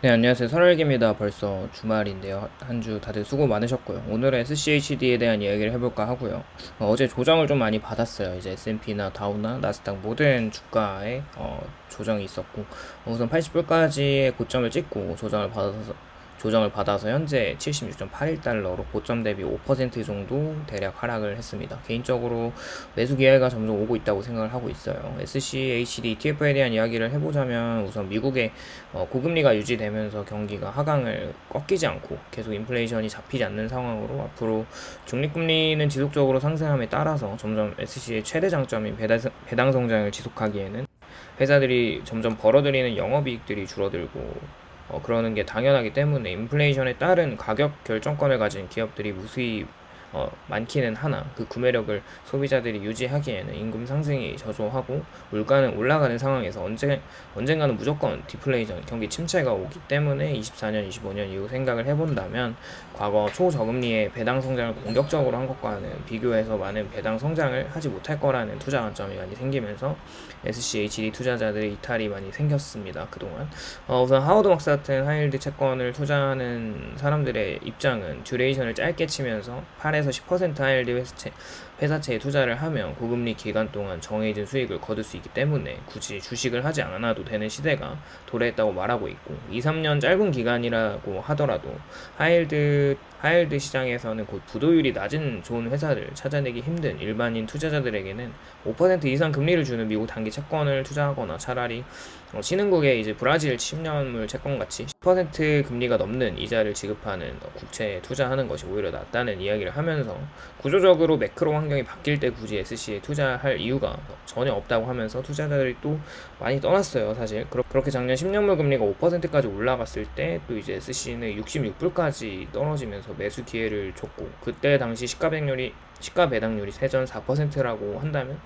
네, 안녕하세요. 설월기입니다. 벌써 주말인데요. 한 주 다들 수고 많으셨고요. 오늘은 SCHD에 대한 이야기를 해볼까 하고요. 어제 조정을 좀 많이 받았어요. 이제 S&P나 다우나 나스닥 모든 주가에 조정이 있었고, 우선 80불까지의 고점을 찍고 조정을 받아서 현재 76.81달러로 고점 대비 5% 정도 대략 하락을 했습니다. 개인적으로 매수 기회가 점점 오고 있다고 생각을 하고 있어요. SCHD ETF에 대한 이야기를 해보자면 우선 미국의 고금리가 유지되면서 경기가 하강을 꺾이지 않고 계속 인플레이션이 잡히지 않는 상황으로 앞으로 중립금리는 지속적으로 상승함에 따라서 점점 SC의 최대 장점인 배당 성장을 지속하기에는 회사들이 점점 벌어들이는 영업이익들이 줄어들고 그러는 게 당연하기 때문에 인플레이션에 따른 가격 결정권을 가진 기업들이 무수히 많기는 하나 그 구매력을 소비자들이 유지하기에는 임금 상승이 저조하고 물가는 올라가는 상황에서 언젠가는 무조건 디플레이션 경기 침체가 오기 때문에 24년, 25년 이후 생각을 해본다면 과거 초저금리의 배당 성장을 공격적으로 한 것과는 비교해서 많은 배당 성장을 하지 못할 거라는 투자 관점이 많이 생기면서 SCHD 투자자들의 이탈이 많이 생겼습니다. 그동안 우선 하워드 막스 같은 하이힐드 채권을 투자하는 사람들의 입장은 듀레이션을 짧게 치면서 8에서 10% 하이힐드 회사채에 투자를 하면 고금리 기간 동안 정해진 수익을 거둘 수 있기 때문에 굳이 주식을 하지 않아도 되는 시대가 도래했다고 말하고 있고 2, 3년 짧은 기간이라고 하더라도 하이힐드 시장에서는 곧 부도율이 낮은 좋은 회사를 찾아내기 힘든 일반인 투자자들에게는 5% 이상 금리를 주는 미국 단기 채권을 투자하거나 차라리 신흥국의 이제 브라질 10년물 채권 같이 10% 금리가 넘는 이자를 지급하는 국채에 투자하는 것이 오히려 낫다는 이야기를 하면서 구조적으로 매크로 환경이 바뀔 때 굳이 SC에 투자할 이유가 전혀 없다고 하면서 투자자들이 또 많이 떠났어요. 사실 그렇게 작년 10년물 금리가 5%까지 올라갔을 때 또 이제 SC는 66불까지 떨어지면서 매수 기회를 줬고 그때 당시 시가 배당률이 세전 4%라고 한다면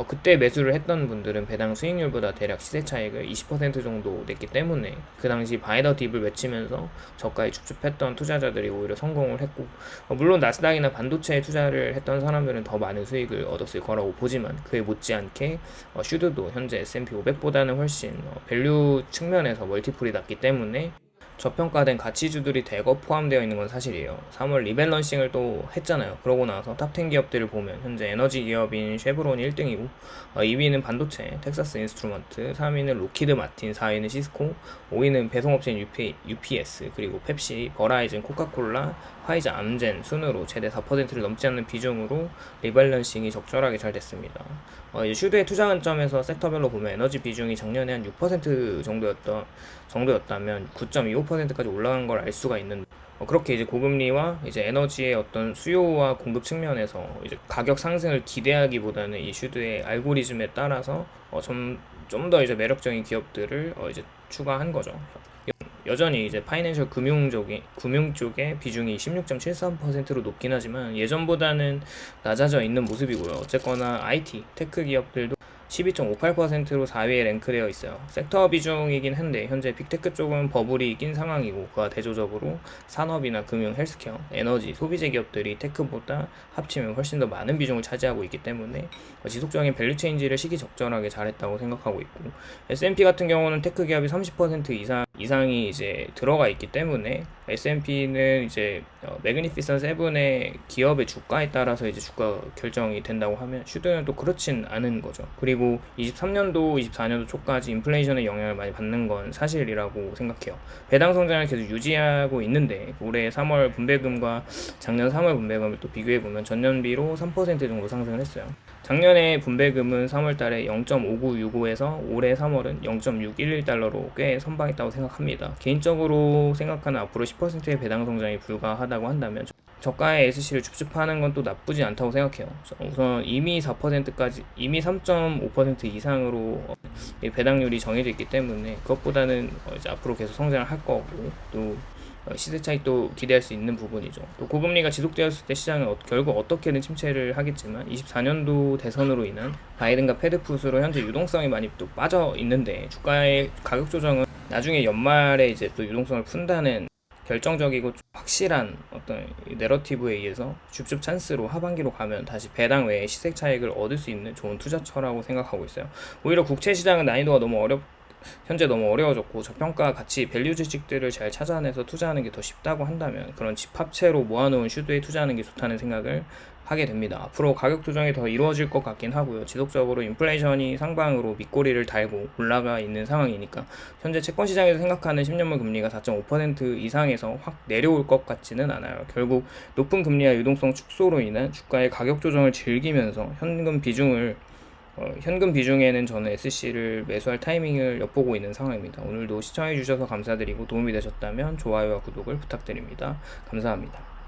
그때 매수를 했던 분들은 배당 수익률보다 대략 시세 차익을 20% 정도 냈기 때문에 그 당시 바이 더 딥을 외치면서 저가에 줍줍했던 투자자들이 오히려 성공을 했고 물론 나스닥이나 반도체에 투자를 했던 사람들은 더 많은 수익을 얻었을 거라고 보지만 그에 못지않게 슈드도 현재 S&P 500보다는 훨씬 밸류 측면에서 멀티플이 낮기 때문에 저평가된 가치주들이 대거 포함되어 있는 건 사실이에요. 3월 리밸런싱을 또 했잖아요. 그러고 나서 탑10 기업들을 보면 현재 에너지 기업인 쉐브론이 1등이고 2위는 반도체, 텍사스 인스트루먼트, 3위는 로키드 마틴, 4위는 시스코, 5위는 배송업체인 UPS, 그리고 펩시, 버라이즌, 코카콜라, 화이자, 암젠 순으로 최대 4%를 넘지 않는 비중으로 리밸런싱이 적절하게 잘 됐습니다. 이제 슈드의 투자 관점에서 섹터별로 보면 에너지 비중이 작년에 한 6% 정도였다면 9.25%까지 올라간 걸 알 수가 있는데 그렇게 이제 고금리와 이제 에너지의 어떤 수요와 공급 측면에서 이제 가격 상승을 기대하기보다는 이 슈드의 알고리즘에 따라서 좀 더 이제 매력적인 기업들을 이제 추가한 거죠. 여전히 이제 파이낸셜 금융 쪽의 비중이 16.73%로 높긴 하지만 예전보다는 낮아져 있는 모습이고요. 어쨌거나 IT, 테크 기업들도 12.58%로 4위에 랭크되어 있어요. 섹터 비중이긴 한데 현재 빅테크 쪽은 버블이 낀 상황이고 그와 대조적으로 산업이나 금융, 헬스케어, 에너지, 소비재 기업들이 테크보다 합치면 훨씬 더 많은 비중을 차지하고 있기 때문에 지속적인 밸류 체인지를 시기적절하게 잘했다고 생각하고 있고 S&P 같은 경우는 테크 기업이 30% 이상이 이제 들어가 있기 때문에 S&P는 이제 매그니피선 세븐의 기업의 주가에 따라서 이제 주가 결정이 된다고 하면 슈드는 또 그렇진 않은 거죠. 그리고 23년도, 24년도 초까지 인플레이션의 영향을 많이 받는 건 사실이라고 생각해요. 배당 성장을 계속 유지하고 있는데 올해 3월 분배금과 작년 3월 분배금을 또 비교해보면 전년비로 3% 정도 상승을 했어요. 작년에 분배금은 3월달에 0.5965에서 올해 3월은 0.611달러로 꽤 선방했다고 생각합니다. 개인적으로 생각하는 앞으로 10%의 배당 성장이 불가하다고 한다면 저가의 SC를 줍줍하는 건 또 나쁘지 않다고 생각해요. 우선 이미 3.5% 이상으로 배당률이 정해져 있기 때문에 그것보다는 이제 앞으로 계속 성장을 할 거고 또 시세 차익도 기대할 수 있는 부분이죠. 또 고금리가 지속되었을 때 시장은 결국 어떻게든 침체를 하겠지만 24년도 대선으로 인한 바이든과 패드 풋으로 현재 유동성이 많이 또 빠져 있는데 주가의 가격 조정은 나중에 연말에 이제 또 유동성을 푼다는 결정적이고 확실한 어떤 내러티브에 의해서 줍줍 찬스로 하반기로 가면 다시 배당 외에 시세 차익을 얻을 수 있는 좋은 투자처라고 생각하고 있어요. 오히려 국채 시장은 난이도가 너무 현재 너무 어려워졌고 저평가 가치 밸류 주식들을 잘 찾아내서 투자하는 게 더 쉽다고 한다면 그런 집합체로 모아놓은 슈드에 투자하는 게 좋다는 생각을 하게 됩니다. 앞으로 가격 조정이 더 이루어질 것 같긴 하고요. 지속적으로 인플레이션이 상방으로 밑꼬리를 달고 올라가 있는 상황이니까 현재 채권 시장에서 생각하는 10년물 금리가 4.5% 이상에서 확 내려올 것 같지는 않아요. 결국 높은 금리와 유동성 축소로 인한 주가의 가격 조정을 즐기면서 현금 비중에는 저는 SC를 매수할 타이밍을 엿보고 있는 상황입니다. 오늘도 시청해주셔서 감사드리고 도움이 되셨다면 좋아요와 구독을 부탁드립니다. 감사합니다.